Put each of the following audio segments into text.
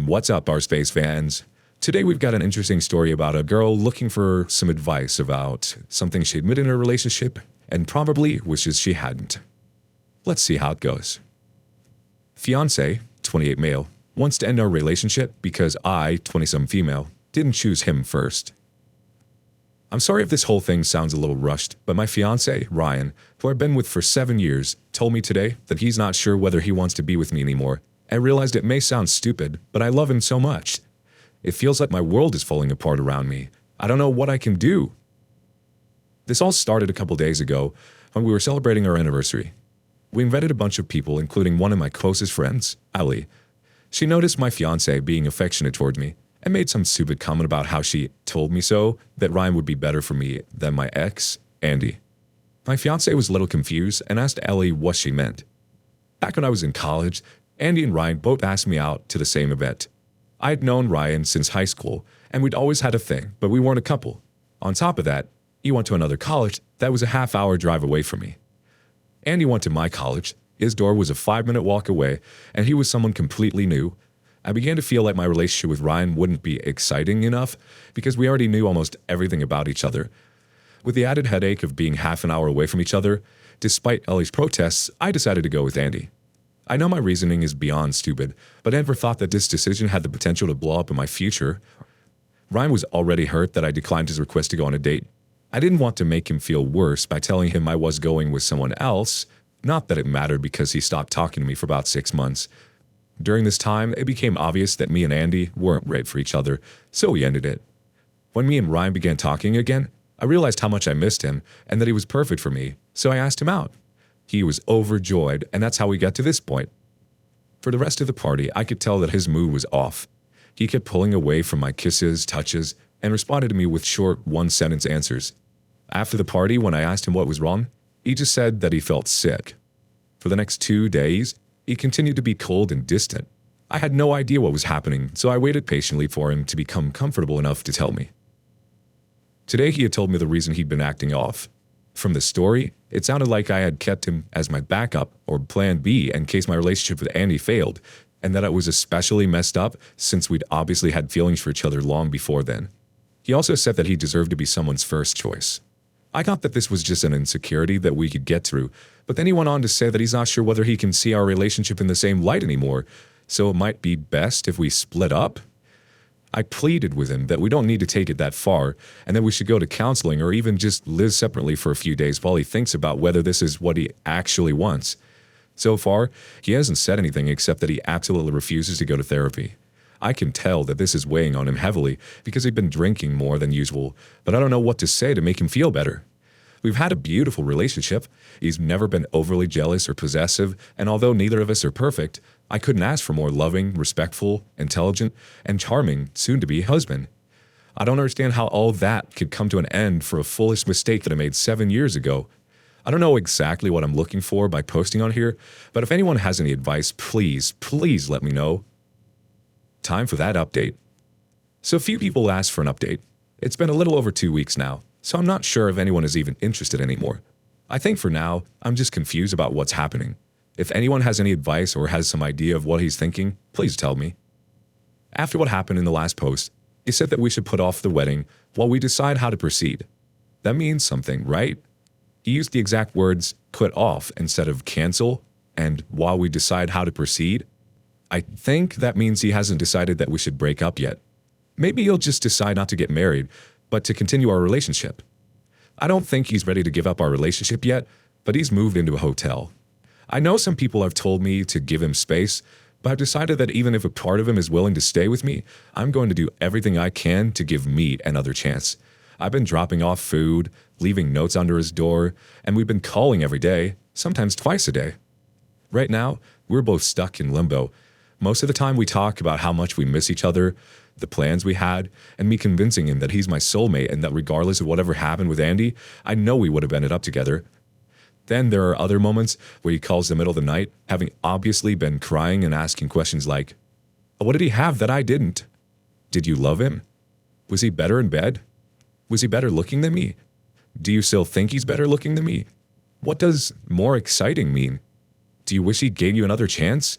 What's up, our space fans? Today we've got an interesting story about a girl looking for some advice about something she admitted in her relationship and probably wishes she hadn't. Let's see how it goes. Fiancé, 28 male, wants to end our relationship because I, 20-some female, didn't choose him first. I'm sorry if this whole thing sounds a little rushed, but my fiancé, Ryan, who I've been with for 7 years, told me today that he's not sure whether he wants to be with me anymore. I realized it may sound stupid, but I love him so much. It feels like my world is falling apart around me. I don't know what I can do. This all started a couple days ago when we were celebrating our anniversary. We invited a bunch of people, including one of my closest friends, Ali. She noticed my fiancé being affectionate towards me and made some stupid comment about how she told me so, that Ryan would be better for me than my ex, Andy. My fiancé was a little confused and asked Ali what she meant. Back when I was in college, Andy and Ryan both asked me out to the same event. I had known Ryan since high school, and we'd always had a thing, but we weren't a couple. On top of that, he went to another college that was a half-hour drive away from me. Andy went to my college. His door was a 5-minute walk away, and he was someone completely new. I began to feel like my relationship with Ryan wouldn't be exciting enough because we already knew almost everything about each other. With the added headache of being half an hour away from each other, despite Ellie's protests, I decided to go with Andy. I know my reasoning is beyond stupid, but I never thought that this decision had the potential to blow up in my future. Ryan was already hurt that I declined his request to go on a date. I didn't want to make him feel worse by telling him I was going with someone else, not that it mattered because he stopped talking to me for about 6 months. During this time, it became obvious that me and Andy weren't right for each other, so we ended it. When me and Ryan began talking again, I realized how much I missed him and that he was perfect for me, so I asked him out. He was overjoyed, and that's how we got to this point. For the rest of the party, I could tell that his mood was off. He kept pulling away from my kisses, touches, and responded to me with short, one-sentence answers. After the party, when I asked him what was wrong, he just said that he felt sick. For the next 2 days, he continued to be cold and distant. I had no idea what was happening, so I waited patiently for him to become comfortable enough to tell me. Today, he had told me the reason he'd been acting off. From the story, it sounded like I had kept him as my backup or plan B in case my relationship with Andy failed, and that it was especially messed up since we'd obviously had feelings for each other long before then. He also said that he deserved to be someone's first choice. I thought that this was just an insecurity that we could get through, but then he went on to say that he's not sure whether he can see our relationship in the same light anymore, so it might be best if we split up. I pleaded with him that we don't need to take it that far and that we should go to counseling or even just live separately for a few days while he thinks about whether this is what he actually wants. So far, he hasn't said anything except that he absolutely refuses to go to therapy. I can tell that this is weighing on him heavily because he'd been drinking more than usual, but I don't know what to say to make him feel better. We've had a beautiful relationship. He's never been overly jealous or possessive, and although neither of us are perfect, I couldn't ask for more loving, respectful, intelligent, and charming soon-to-be husband. I don't understand how all that could come to an end for a foolish mistake that I made 7 years ago. I don't know exactly what I'm looking for by posting on here, but if anyone has any advice, please let me know. Time for that update. So few people asked for an update. It's been a little over 2 weeks now, so I'm not sure if anyone is even interested anymore. I think for now, I'm just confused about what's happening. If anyone has any advice or has some idea of what he's thinking, please tell me. After what happened in the last post, he said that we should put off the wedding while we decide how to proceed. That means something, right? He used the exact words put off instead of cancel and while we decide how to proceed. I think that means he hasn't decided that we should break up yet. Maybe he'll just decide not to get married, but to continue our relationship. I don't think he's ready to give up our relationship yet, but he's moved into a hotel. I know some people have told me to give him space, but I've decided that even if a part of him is willing to stay with me, I'm going to do everything I can to give me another chance. I've been dropping off food, leaving notes under his door, and we've been calling every day, sometimes twice a day. Right now, we're both stuck in limbo. Most of the time we talk about how much we miss each other, the plans we had, and me convincing him that he's my soulmate and that regardless of whatever happened with Andy, I know we would have ended up together. Then there are other moments where he calls in the middle of the night, having obviously been crying and asking questions like, "What did he have that I didn't? Did you love him? Was he better in bed? Was he better looking than me? Do you still think he's better looking than me? What does more exciting mean? Do you wish he gave you another chance?"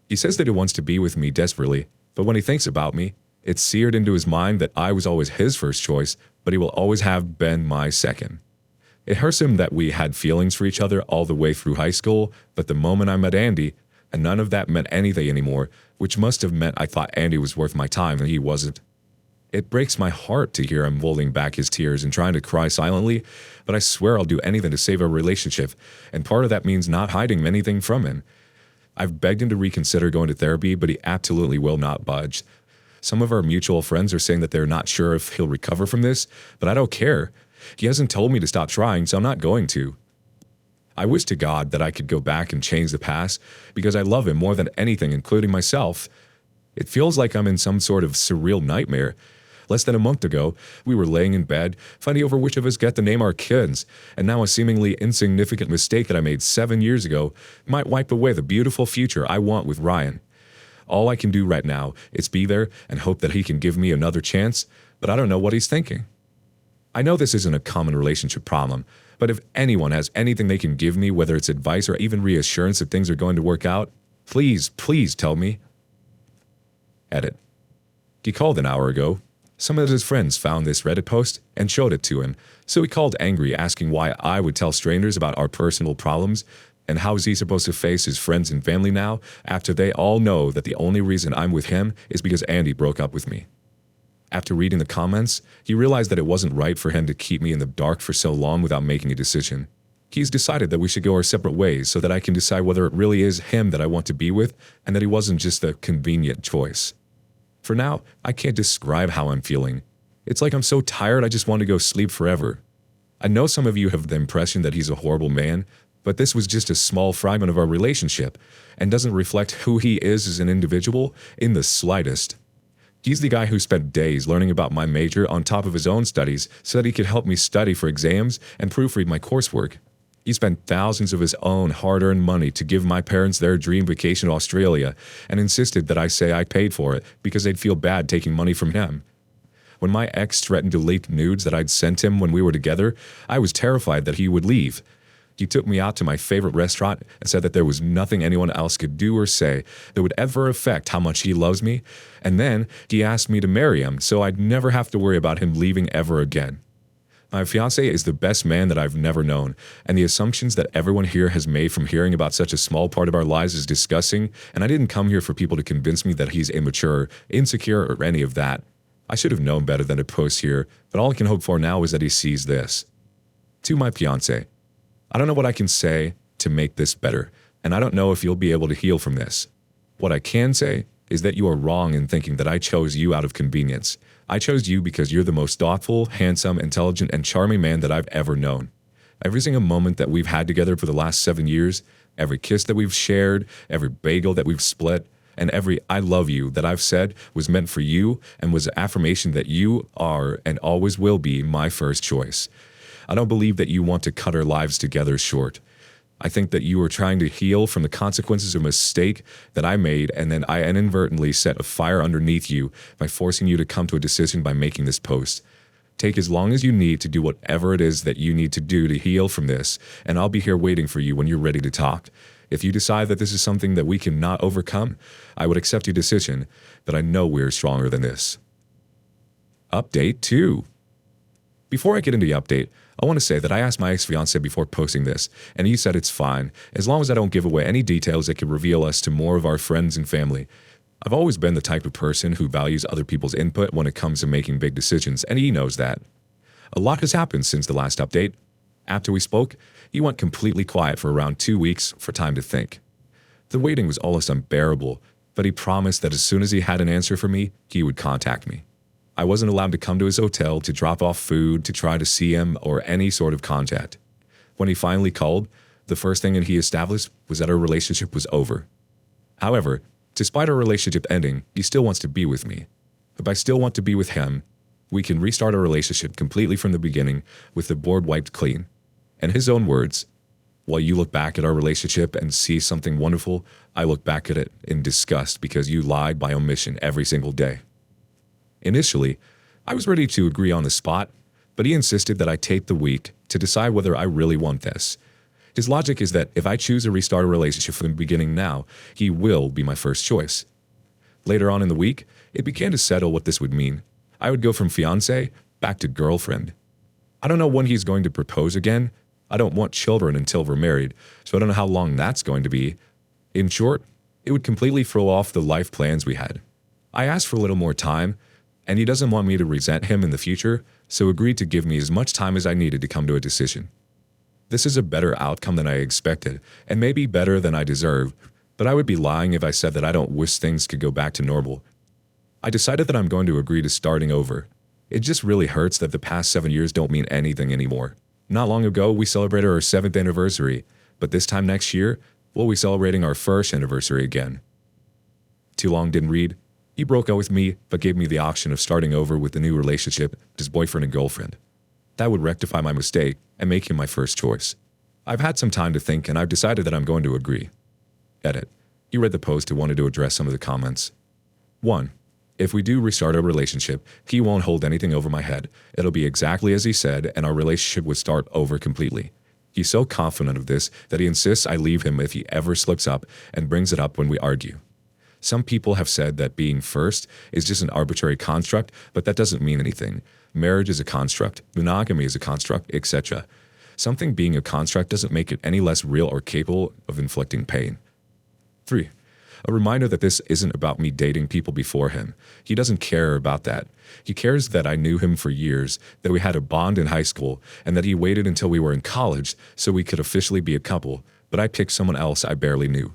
He says that he wants to be with me desperately, but when he thinks about me, it's seared into his mind that I was always his first choice, but he will always have been my second. It hurts him that we had feelings for each other all the way through high school, but the moment I met Andy, and none of that meant anything anymore, which must have meant I thought Andy was worth my time and he wasn't. It breaks my heart to hear him holding back his tears and trying to cry silently, but I swear I'll do anything to save our relationship, and part of that means not hiding anything from him. I've begged him to reconsider going to therapy, but he absolutely will not budge. Some of our mutual friends are saying that they're not sure if he'll recover from this, but I don't care. He hasn't told me to stop trying, so I'm not going to. I wish to God that I could go back and change the past, because I love him more than anything, including myself. It feels like I'm in some sort of surreal nightmare. Less than a month ago, we were laying in bed, fighting over which of us get to name our kids, and now a seemingly insignificant mistake that I made 7 years ago might wipe away the beautiful future I want with Ryan. All I can do right now is be there and hope that he can give me another chance, but I don't know what he's thinking. I know this isn't a common relationship problem, but if anyone has anything they can give me, whether it's advice or even reassurance that things are going to work out, please tell me. Edit. He called an hour ago. Some of his friends found this Reddit post and showed it to him, so he called angry, asking why I would tell strangers about our personal problems, and how is he supposed to face his friends and family now after they all know that the only reason I'm with him is because Andy broke up with me. After reading the comments, he realized that it wasn't right for him to keep me in the dark for so long without making a decision. He's decided that we should go our separate ways so that I can decide whether it really is him that I want to be with and that he wasn't just a convenient choice. For now, I can't describe how I'm feeling. It's like I'm so tired I just want to go sleep forever. I know some of you have the impression that he's a horrible man, but this was just a small fragment of our relationship and doesn't reflect who he is as an individual in the slightest. He's the guy who spent days learning about my major on top of his own studies so that he could help me study for exams and proofread my coursework. He spent thousands of his own hard-earned money to give my parents their dream vacation to Australia and insisted that I say I paid for it because they'd feel bad taking money from him. When my ex threatened to leak nudes that I'd sent him when we were together, I was terrified that he would leave. He took me out to my favorite restaurant and said that there was nothing anyone else could do or say that would ever affect how much he loves me, and then he asked me to marry him so I'd never have to worry about him leaving ever again. My fiancé is the best man that I've never known, and the assumptions that everyone here has made from hearing about such a small part of our lives is disgusting, and I didn't come here for people to convince me that he's immature, insecure, or any of that. I should have known better than to post here, but all I can hope for now is that he sees this. To my fiancé, I don't know what I can say to make this better, and I don't know if you'll be able to heal from this. What I can say is that you are wrong in thinking that I chose you out of convenience. I chose you because you're the most thoughtful, handsome, intelligent, and charming man that I've ever known. Every single moment that we've had together for the last 7 years, every kiss that we've shared, every bagel that we've split, and every I love you that I've said was meant for you and was an affirmation that you are and always will be my first choice. I don't believe that you want to cut our lives together short. I think that you are trying to heal from the consequences of a mistake that I made, and then I inadvertently set a fire underneath you by forcing you to come to a decision by making this post. Take as long as you need to do whatever it is that you need to do to heal from this, and I'll be here waiting for you when you're ready to talk. If you decide that this is something that we cannot overcome, I would accept your decision, but I know we're stronger than this. Update 2. Before I get into the update, I want to say that I asked my ex-fiancé before posting this, and he said it's fine, as long as I don't give away any details that could reveal us to more of our friends and family. I've always been the type of person who values other people's input when it comes to making big decisions, and he knows that. A lot has happened since the last update. After we spoke, he went completely quiet for around 2 weeks for time to think. The waiting was almost unbearable, but he promised that as soon as he had an answer for me, he would contact me. I wasn't allowed to come to his hotel to drop off food, to try to see him, or any sort of contact. When he finally called, the first thing that he established was that our relationship was over. However, despite our relationship ending, he still wants to be with me. If I still want to be with him, we can restart our relationship completely from the beginning with the board wiped clean. In his own words, while you look back at our relationship and see something wonderful, I look back at it in disgust because you lied by omission every single day. Initially, I was ready to agree on the spot, but he insisted that I take the week to decide whether I really want this. His logic is that if I choose to restart a relationship from the beginning now, he will be my first choice. Later on in the week, it began to settle what this would mean. I would go from fiancé back to girlfriend. I don't know when he's going to propose again. I don't want children until we're married, so I don't know how long that's going to be. In short, it would completely throw off the life plans we had. I asked for a little more time, and he doesn't want me to resent him in the future, so agreed to give me as much time as I needed to come to a decision. This is a better outcome than I expected, and maybe better than I deserve, but I would be lying if I said that I don't wish things could go back to normal. I decided that I'm going to agree to starting over. It just really hurts that the past 7 years don't mean anything anymore. Not long ago, we celebrated our 7th anniversary, but this time next year, we'll be celebrating our 1st anniversary again. Too long didn't read. He broke up with me, but gave me the option of starting over with a new relationship, his boyfriend and girlfriend. That would rectify my mistake and make him my first choice. I've had some time to think, and I've decided that I'm going to agree. Edit. He read the post and wanted to address some of the comments. 1. If we do restart our relationship, he won't hold anything over my head. It'll be exactly as he said, and our relationship would start over completely. He's so confident of this that he insists I leave him if he ever slips up and brings it up when we argue. Some people have said that being first is just an arbitrary construct, but that doesn't mean anything. Marriage is a construct, monogamy is a construct, etc. Something being a construct doesn't make it any less real or capable of inflicting pain. 3. A reminder that this isn't about me dating people before him. He doesn't care about that. He cares that I knew him for years, that we had a bond in high school, and that he waited until we were in college so we could officially be a couple, but I picked someone else I barely knew.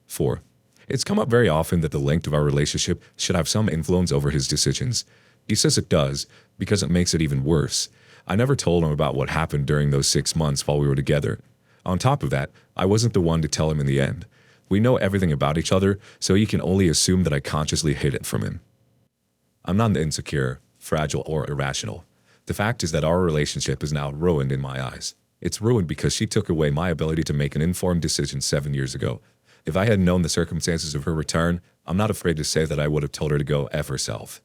4. It's come up very often that the length of our relationship should have some influence over his decisions. He says it does, because it makes it even worse. I never told him about what happened during those 6 months while we were together. On top of that, I wasn't the one to tell him in the end. We know everything about each other, so he can only assume that I consciously hid it from him. I'm not insecure, fragile, or irrational. The fact is that our relationship is now ruined in my eyes. It's ruined because she took away my ability to make an informed decision 7 years ago. If I had known the circumstances of her return, I'm not afraid to say that I would have told her to go F herself.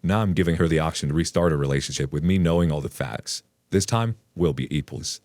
Now I'm giving her the option to restart a relationship with me knowing all the facts. This time, we'll be equals.